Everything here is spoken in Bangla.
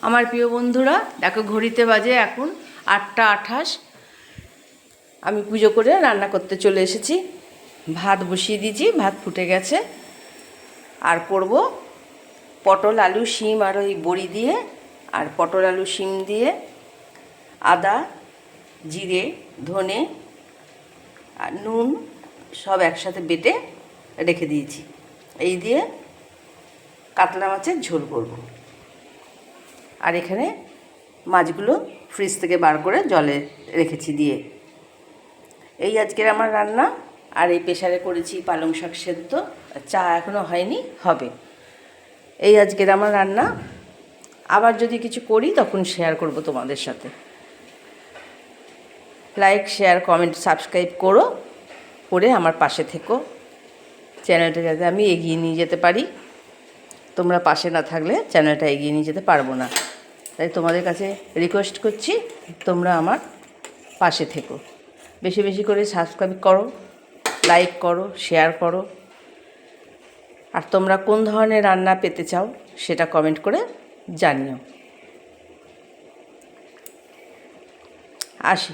আমার প্রিয় বন্ধুরা, দেখো ঘড়িতে বাজে এখন 8টা 28। আমি পুজো করে রান্না করতে চলে এসেছি। ভাত বসিয়ে দিয়েছি, ভাত ফুটে গেছে। আর করব পটল আলু শিম আর ওই বড়ি দিয়ে, আর পটল আলু শিম দিয়ে আদা জিরে ধনে আর নুন সব একসাথে বেটে রেখে দিয়েছি। এই দিয়ে কাতলা মাছের ঝোল করব। আর এখানে মাছগুলো ফ্রিজ থেকে বার করে জলে রেখেছি দিয়ে। এই আজকের আমার রান্না। আর এই প্রেসারে করেছি পালং শাক সেদ্ধ, চা এখনও হয়নি, হবে। এই আজকের আমার রান্না। আবার যদি কিছু করি তখন শেয়ার করব তোমাদের সাথে। লাইক শেয়ার কমেন্ট সাবস্ক্রাইব করে আমার পাশে থেকো। চ্যানেলটা যাতে আমি এগিয়ে নিয়ে যেতে পারি। তোমরা পাশে না থাকলে চ্যানেলটা এগিয়ে নিয়ে যেতে পারবো না। তাই তোমাদের কাছে রিকোয়েস্ট করছি, তোমরা আমার পাশে থেকো। বেশি বেশি করে সাবস্ক্রাইব করো, লাইক করো, শেয়ার করো। আর তোমরা কোন ধরনের রান্না পেতে চাও সেটা কমেন্ট করে জানিও। আসি।